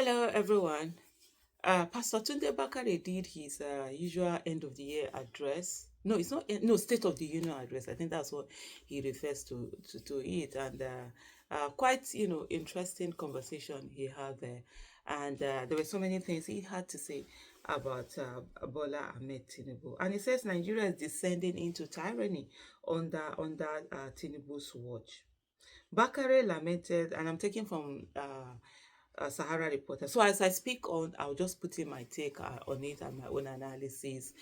Hello, everyone. Pastor Tunde Bakare did his usual end of the year address. No, it's not. No, State of the Union address. I think that's what he refers to it, and quite interesting conversation he had there, and there were so many things he had to say about Bola Ahmed Tinubu, and he says Nigeria is descending into tyranny under Tinubu's watch. Bakare lamented, and I'm taking from Sahara Reporter. So as I speak on, I'll just put in my take on it and my own analysis.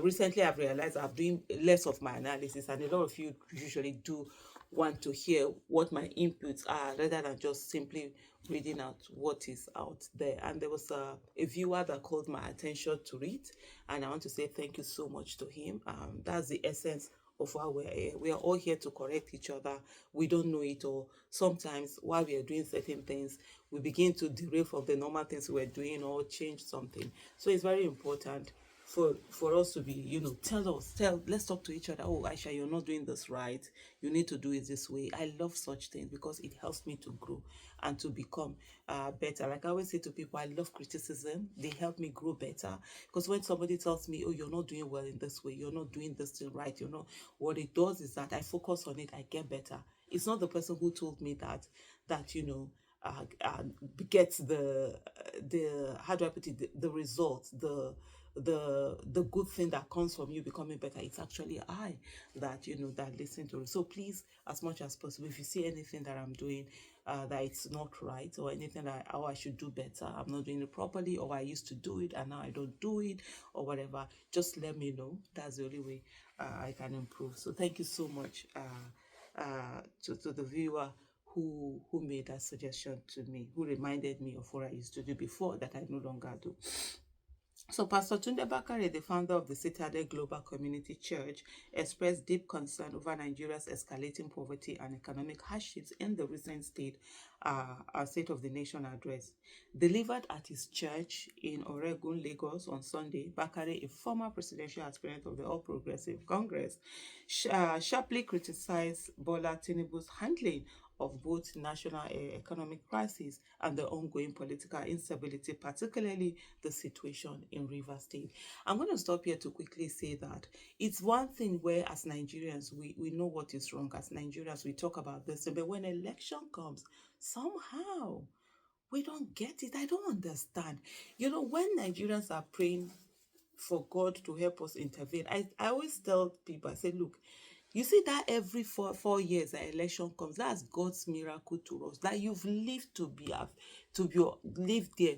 Recently, I've realized I've doing less of my analysis, and a lot of you usually do want to hear what my inputs are rather than just simply reading out what is out there. And there was a viewer that called my attention to it, and I want to say thank you so much to him. That's the essence of why we're here. We are all here to correct each other. We don't know it all. Sometimes while we are doing certain things, we begin to derail from the normal things we're doing or change something. So it's very important for us to be, let's talk to each other. Oh, Aisha, you're not doing this right. You need to do it this way. I love such things because it helps me to grow and to become better. Like I always say to people, I love criticism. They help me grow better. Because when somebody tells me, oh, you're not doing well in this way, you're not doing this thing right, what it does is that I focus on it, I get better. It's not the person who told me that uh, gets the how do I put it, the results, the good thing that comes from you becoming better. It's actually I that listen to it. So please, as much as possible, if you see anything that I'm doing that it's not right, or anything that how I should do better, I'm not doing it properly, or I used to do it and now I don't do it, or whatever, just let me know. That's the only way I can improve. So thank you so much to the viewer who made that suggestion to me, who reminded me of what I used to do before that I no longer do. So Pastor Tunde Bakare, the founder of the Citadel Global Community Church, expressed deep concern over Nigeria's escalating poverty and economic hardships in the recent State of the Nation address. Delivered at his church in Oregon, Lagos on Sunday, Bakare, a former presidential aspirant of the All Progressive Congress, sharply criticized Bola Tinubu's handling of both national economic crisis and the ongoing political instability, particularly the situation in Rivers State. I'm going to stop here to quickly say that it's one thing where as Nigerians, we know what is wrong. As Nigerians, we talk about this, but when election comes, somehow we don't get it. I don't understand. When Nigerians are praying for God to help us intervene. I always tell people, I say, look, you see that every four years an election comes, that's God's miracle to us, that you've lived to be lived there.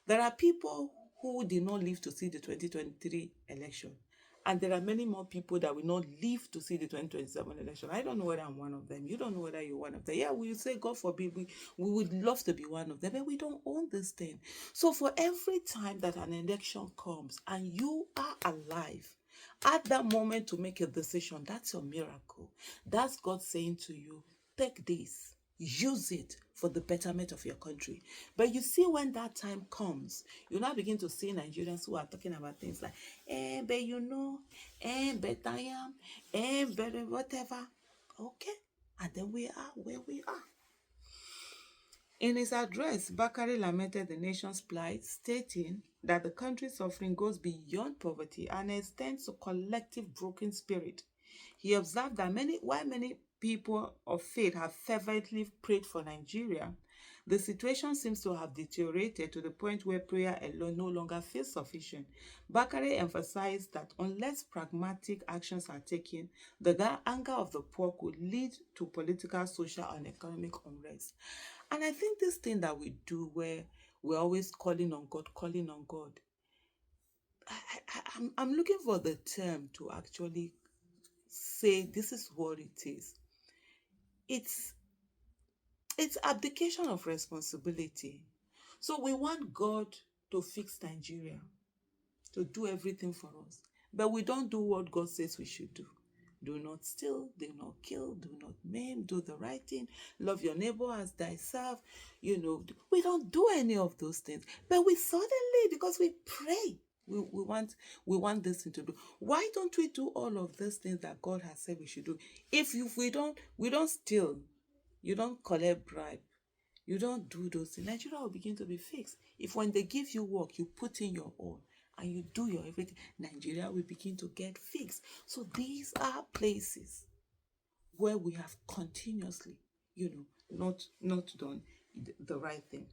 There are people who did not live to see the 2023 election. And there are many more people that will not live to see the 2027 election. I don't know whether I'm one of them. You don't know whether you're one of them. Yeah, we say, God forbid, we would love to be one of them, but we don't own this thing. So for every time that an election comes and you are alive, at that moment to make a decision, that's your miracle. That's God saying to you, take this, use it for the betterment of your country. But you see, when that time comes, you now begin to see Nigerians who are talking about things like, but but I am, but whatever. Okay. And then we are where we are. In his address, Bakari lamented the nation's plight, stating that the country's suffering goes beyond poverty and extends to collective broken spirit. He observed that while many people of faith have fervently prayed for Nigeria, the situation seems to have deteriorated to the point where prayer alone no longer feels sufficient. Bakare emphasized that unless pragmatic actions are taken, the anger of the poor could lead to political, social, and economic unrest. And I think this thing that we do where we're always calling on God, I'm looking for the term to actually say this is what it is. It's it's abdication of responsibility. So we want God to fix Nigeria, to do everything for us. But we don't do what God says we should do. Do not steal, do not kill, do not maim, do the right thing, love your neighbor as thyself. We don't do any of those things. But we suddenly, because we pray, we want this thing to do. Why don't we do all of these things that God has said we should do? If we don't steal, you don't collect bribe, You don't do those things, Nigeria will begin to be fixed. If when they give you work, you put in your own and you do your everything, Nigeria will begin to get fixed. So these are places where we have continuously, not done the right thing.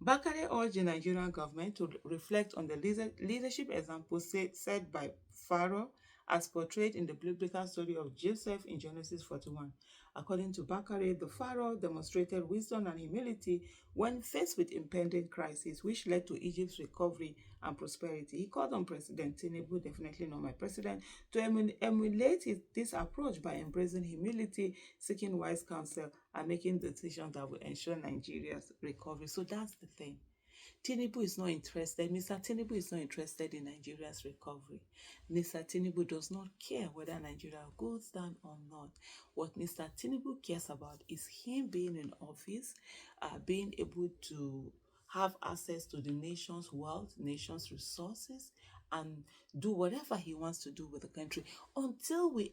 Bakare urged the Nigerian government to reflect on the leadership example set by Pharaoh as portrayed in the biblical story of Joseph in Genesis 41. According to Bakare, the Pharaoh demonstrated wisdom and humility when faced with impending crisis, which led to Egypt's recovery and prosperity. He called on President Tinubu, definitely not my president, to emulate this approach by embracing humility, seeking wise counsel, and making decisions that will ensure Nigeria's recovery. So that's the thing. Tinubu is not interested. Mr. Tinubu is not interested in Nigeria's recovery. Mr. Tinubu does not care whether Nigeria goes down or not. What Mr. Tinubu cares about is him being in office, being able to have access to the nation's wealth, nation's resources, and do whatever he wants to do with the country until we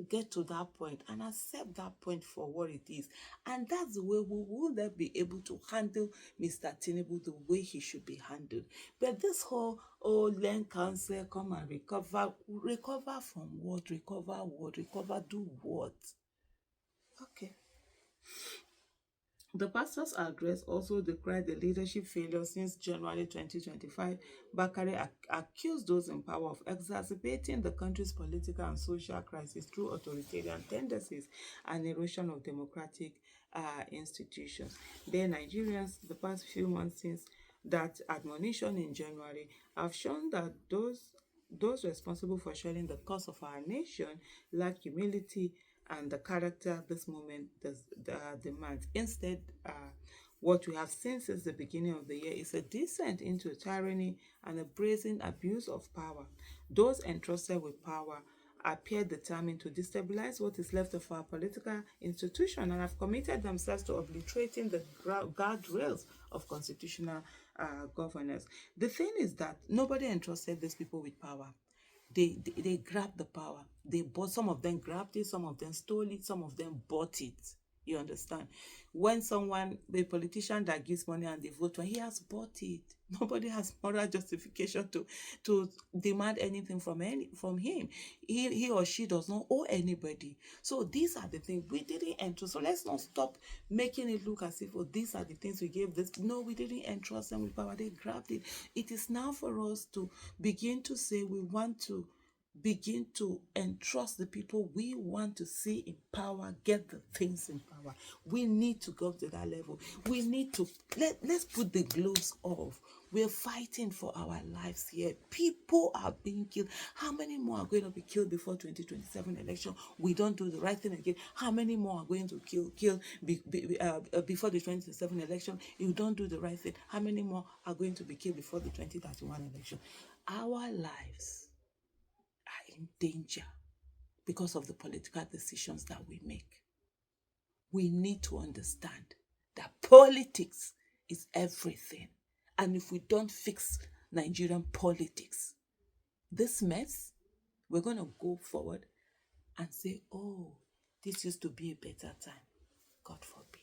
get to that point and accept that point for what it is. And that's the way we will then be able to handle Mr. Tinubu the way he should be handled. But this whole, learn counsel, come and recover from what? Recover, do what? Okay. The pastor's address also decried the leadership failure since January 2025. Bakare accused those in power of exacerbating the country's political and social crisis through authoritarian tendencies and erosion of democratic institutions. Then Nigerians, the past few months since that admonition in January, have shown that those responsible for sharing the cause of our nation lack humility and the character this moment demands. Instead, what we have seen since the beginning of the year is a descent into tyranny and a brazen abuse of power. Those entrusted with power appear determined to destabilize what is left of our political institution and have committed themselves to obliterating the guardrails of constitutional governance. The thing is that nobody entrusted these people with power. They grabbed the power. They bought, some of them grabbed it, some of them stole it, some of them bought it. You understand? When someone, a politician that gives money and they vote, when he has bought it, nobody has moral justification to demand anything from him. He or she does not owe anybody. So these are the things we didn't enter. So let's not stop making it look as if, oh, these are the things we gave this. No, we didn't entrust them with power. They grabbed it. It is now for us to begin to say we want to begin to entrust the people we want to see in power, get the things in power. We need to go to that level. We need to, let's put the gloves off. We're fighting for our lives here. People are being killed. How many more are going to be killed before 2027 election? We don't do the right thing again. How many more are going to kill before the 2027 election? You don't do the right thing. How many more are going to be killed before the 2031 election? Our lives are in danger because of the political decisions that we make. We need to understand that politics is everything. And if we don't fix Nigerian politics, this mess, we're going to go forward and say, oh, this used to be a better time. God forbid.